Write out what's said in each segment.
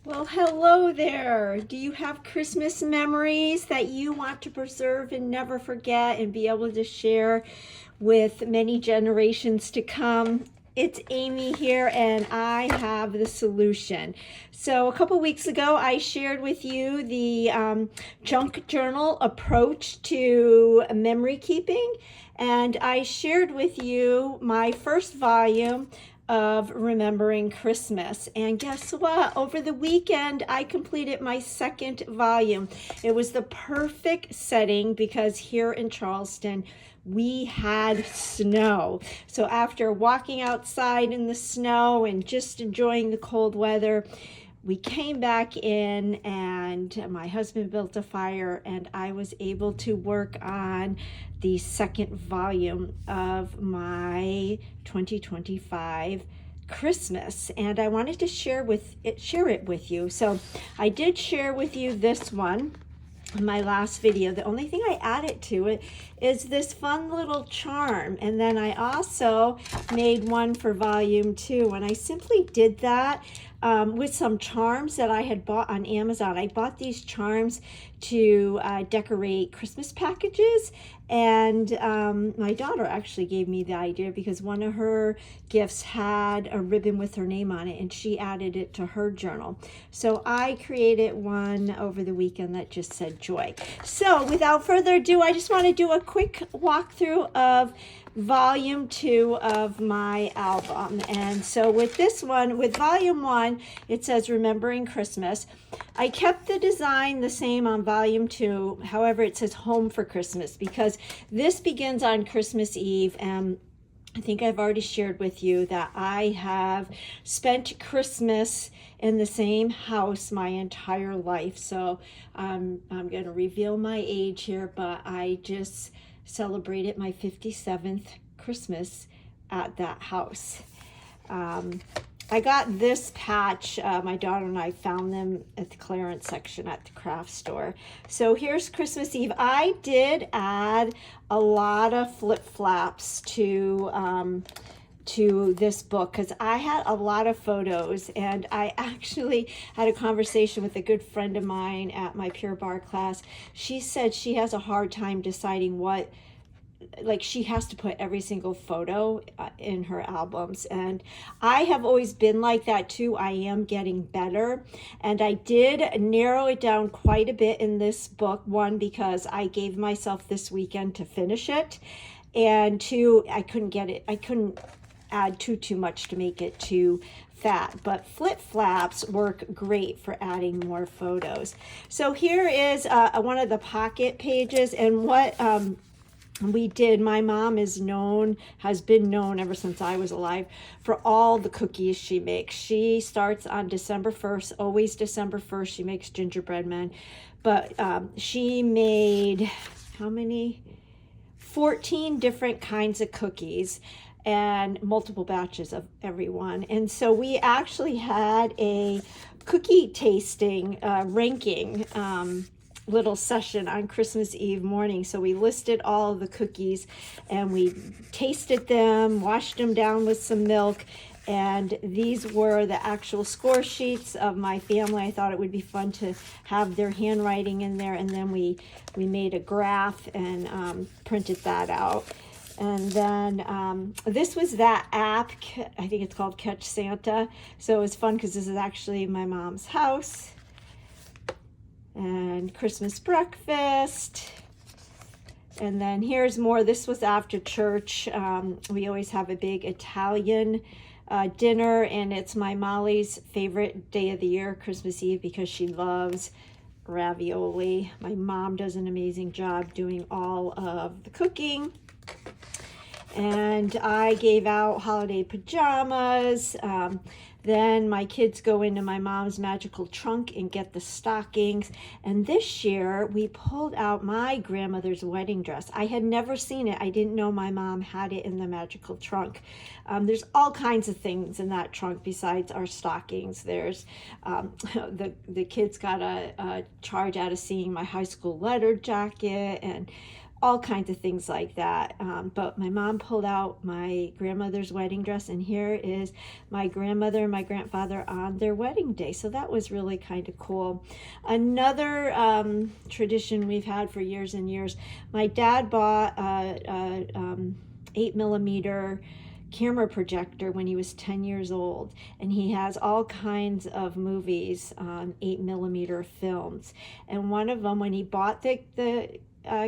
Well, hello there. Do you have Christmas memories that you want to preserve and never forget and be able to share with many generations to come? It's Amy here, and I have the solution. So, a couple weeks ago, I shared with you the junk journal approach to memory keeping, and I shared with you my first volume of Remembering Christmas. And guess what? Over the weekend, I completed my second volume. It was the perfect setting because here in Charleston, we had snow. So after walking outside in the snow and just enjoying the cold weather, we came back in and my husband built a fire and I was able to work on the second volume of my 2025 Christmas, and I wanted to share it with you. So I did share with you this one in my last video. The only thing I added to it is this fun little charm, and then I also made one for volume 2, and I simply did that with some charms that I had bought on Amazon. I bought these charms to decorate Christmas packages, and my daughter actually gave me the idea because one of her gifts had a ribbon with her name on it, and she added it to her journal. So I created one over the weekend that just said joy. So without further ado, I just want to do a quick walkthrough of volume 2 of my album. And so with this one, with volume 1, it says Remembering Christmas. I kept the design the same on volume 2. However, it says Home for Christmas because this begins on Christmas Eve, and I think I've already shared with you that I have spent Christmas in the same house my entire life. So I'm going to reveal my age here, but I just celebrated my 57th Christmas at that house. I got this patch. My daughter and I found them at the clearance section at the craft store. So here's Christmas Eve. I did add a lot of flip-flops to this book because I had a lot of photos, and I actually had a conversation with a good friend of mine at my Pure Barre class. She said she has a hard time deciding what, like, she has to put every single photo in her albums, and I have always been like that too. I am getting better, and I did narrow it down quite a bit in this book. One, because I gave myself this weekend to finish it, and two, I couldn't add too much to make it too fat, but flip-flaps work great for adding more photos. So here is one of the pocket pages, and what we did, my mom has been known ever since I was alive for all the cookies she makes. She starts on December 1st, always December 1st. She makes gingerbread men, but she made how many? 14 different kinds of cookies and multiple batches of every one. And so we actually had a cookie tasting ranking little session on Christmas Eve morning. So we listed all of the cookies and we tasted them, washed them down with some milk, and these were the actual score sheets of my family. I thought it would be fun to have their handwriting in there, and then we made a graph and printed that out. And then this was that app, I think it's called Catch Santa. So it was fun because this is actually my mom's house. And Christmas breakfast. And then here's more. This was after church. We always have a big Italian dinner, and it's my Molly's favorite day of the year, Christmas Eve, because she loves ravioli. My mom does an amazing job doing all of the cooking. And I gave out holiday pajamas. Then my kids go into my mom's magical trunk and get the stockings. And this year we pulled out my grandmother's wedding dress. I had never seen it. I didn't know my mom had it in the magical trunk. There's all kinds of things in that trunk besides our stockings. There's the kids got a charge out of seeing my high school letter jacket, and all kinds of things like that. But my mom pulled out my grandmother's wedding dress, and here is my grandmother and my grandfather on their wedding day. So that was really kind of cool. Another tradition we've had for years and years, my dad bought a 8mm camera projector when he was 10 years old, and he has all kinds of movies on 8mm films. And one of them, when he bought the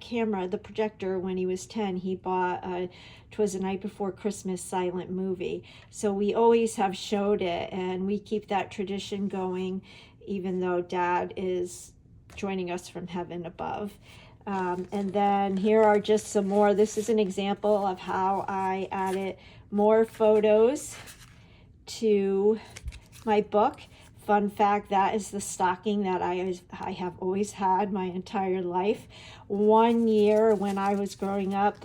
camera, the projector, when he was 10, he bought "'Twas the Night Before Christmas" silent movie. So we always have showed it, and we keep that tradition going, even though Dad is joining us from heaven above. And then here are just some more. This is an example of how I added more photos to my book. Fun fact, that is the stocking that I have always had my entire life. One year when I was growing up,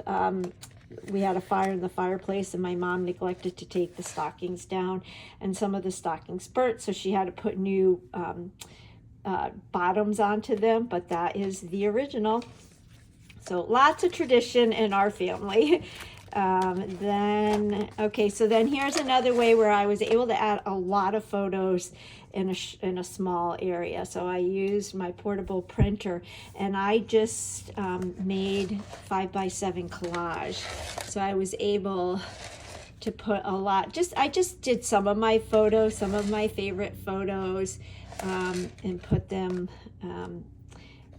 we had a fire in the fireplace, and my mom neglected to take the stockings down, and some of the stockings burnt, so she had to put new bottoms onto them, but that is the original. So lots of tradition in our family. So then here's another way where I was able to add a lot of photos in a small area. So I used my portable printer, and I just made 5x7 collage. So I was able to put a lot, I just did some of my photos, some of my favorite photos, and put them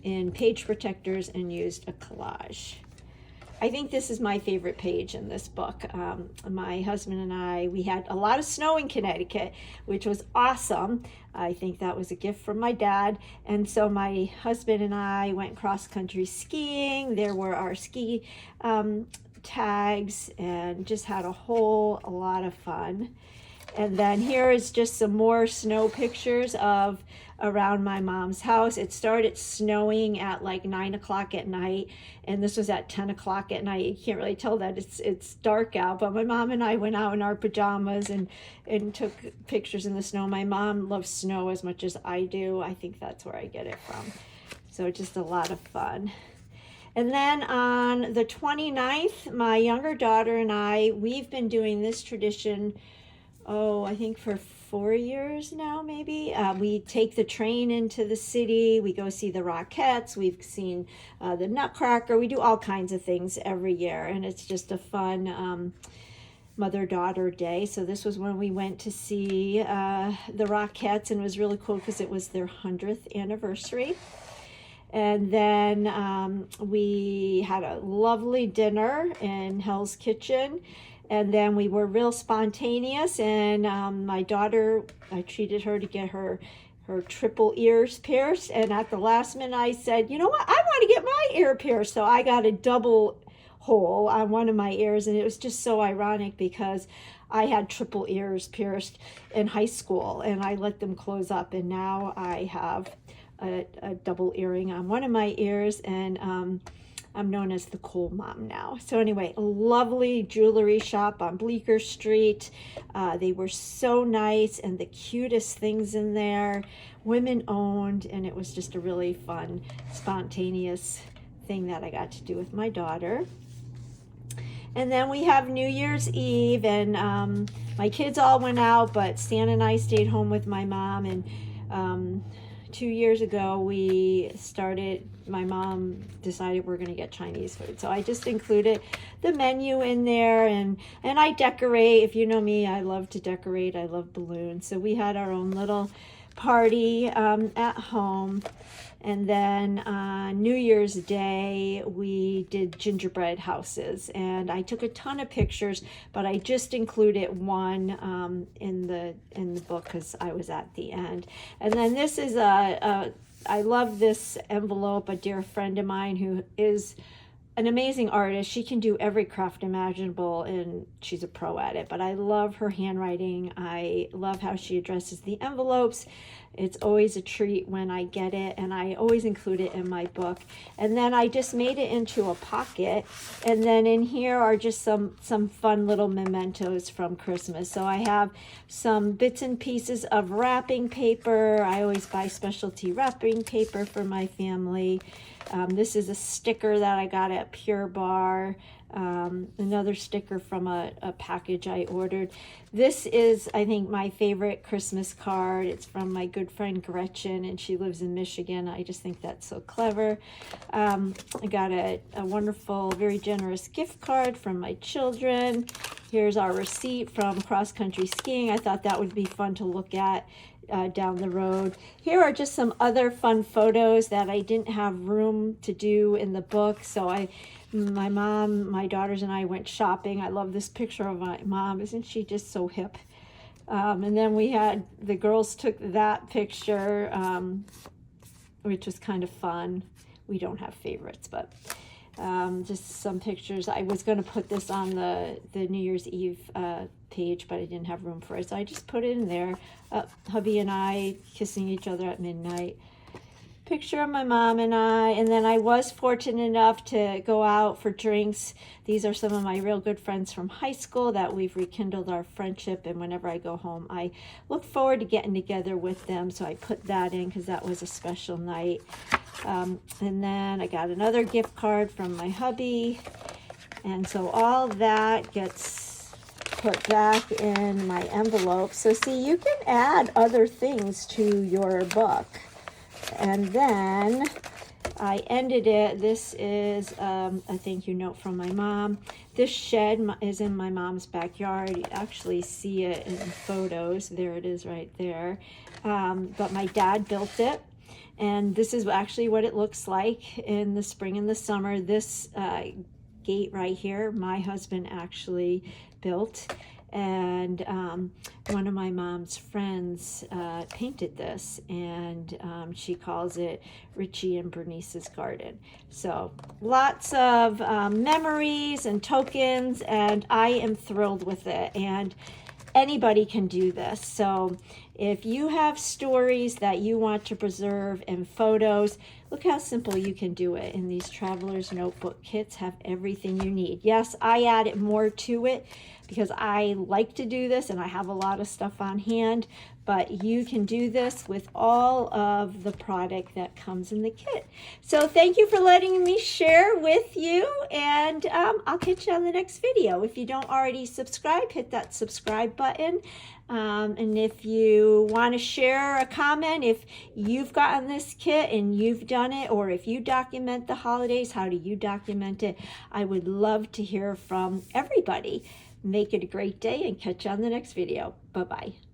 in page protectors and used a collage. I think this is my favorite page in this book. My husband and I, we had a lot of snow in Connecticut, which was awesome. I think that was a gift from my dad. And so my husband and I went cross-country skiing. There were our ski tags, and just had a lot of fun. And then here is just some more snow pictures of around my mom's house. It started snowing at like 9 o'clock at night, and this was at 10 o'clock at night. You can't really tell that it's dark out, but my mom and I went out in our pajamas and took pictures in the snow. My mom loves snow as much as I do. I think that's where I get it from. So just a lot of fun. And then on the 29th, my younger daughter and I, we've been doing this tradition, I think for 4 years now, maybe. We take the train into the city. We go see the Rockettes. We've seen the Nutcracker. We do all kinds of things every year, and it's just a fun mother-daughter day. So this was when we went to see the Rockettes, and it was really cool because it was their 100th anniversary. And then we had a lovely dinner in Hell's Kitchen. And then we were real spontaneous, and my daughter, I treated her to get her triple ears pierced. And at the last minute, I said, you know what, I want to get my ear pierced. So I got a double hole on one of my ears, and it was just so ironic because I had triple ears pierced in high school, and I let them close up, and now I have a double earring on one of my ears, and I'm known as the cool mom now. So anyway, a lovely jewelry shop on Bleecker Street. They were so nice, and the cutest things in there, women owned, and it was just a really fun, spontaneous thing that I got to do with my daughter. And then we have New Year's Eve, and my kids all went out, but Stan and I stayed home with my mom. And 2 years ago, my mom decided we're going to get Chinese food. So I just included the menu in there, and I decorate. If you know me, I love to decorate. I love balloons. So we had our own little party at home. And then on New Year's Day, we did gingerbread houses, and I took a ton of pictures, but I just included one in the book because I was at the end. And then this is I love this envelope. A dear friend of mine who is an amazing artist. She can do every craft imaginable, and she's a pro at it, but I love her handwriting. I love how she addresses the envelopes. It's always a treat when I get it, and I always include it in my book. And then I just made it into a pocket, and then in here are just some fun little mementos from Christmas. So I have some bits and pieces of wrapping paper. I always buy specialty wrapping paper for my family. This is a sticker that I got at Pure Barre. Another sticker from a package I ordered. This is, I think, my favorite Christmas card. It's from my good friend Gretchen, and she lives in Michigan. I just think that's so clever. I got a wonderful, very generous gift card from my children. Here's our receipt from cross-country skiing. I thought that would be fun to look at down the road. Here are just some other fun photos that I didn't have room to do in the book, so my mom, my daughters, and I went shopping. I love this picture of my mom. Isn't she just so hip? And then the girls took that picture, which was kind of fun. We don't have favorites, but just some pictures. I was going to put this on the New Year's Eve page, but I didn't have room for it, so I just put it in there. Hubby and I kissing each other at midnight. Picture of my mom and I, and then I was fortunate enough to go out for drinks. These are some of my real good friends from high school that we've rekindled our friendship, and whenever I go home I look forward to getting together with them, so I put that in because that was a special night. And then I got another gift card from my hubby, and so all that gets put back in my envelope. So see, you can add other things to your book. And then I ended it. This is a thank you note from my mom. This shed is in my mom's backyard. You actually see it in photos. There it is right there. But my dad built it. And this is actually what it looks like in the spring and the summer. This gate right here, my husband actually built. And one of my mom's friends painted this, and she calls it Richie and Bernice's Garden. So lots of memories and tokens, and I am thrilled with it. And anybody can do this. So if you have stories that you want to preserve and photos, look how simple you can do it. And these Traveler's Notebook kits have everything you need. Yes, I added more to it because I like to do this and I have a lot of stuff on hand, but you can do this with all of the product that comes in the kit. So thank you for letting me share with you, and I'll catch you on the next video. If you don't already subscribe, hit that subscribe button. And if you want to share a comment, if you've gotten this kit and you've done it, or if you document the holidays, how do you document it? I would love to hear from everybody. Make it a great day and catch you on the next video. Bye-bye.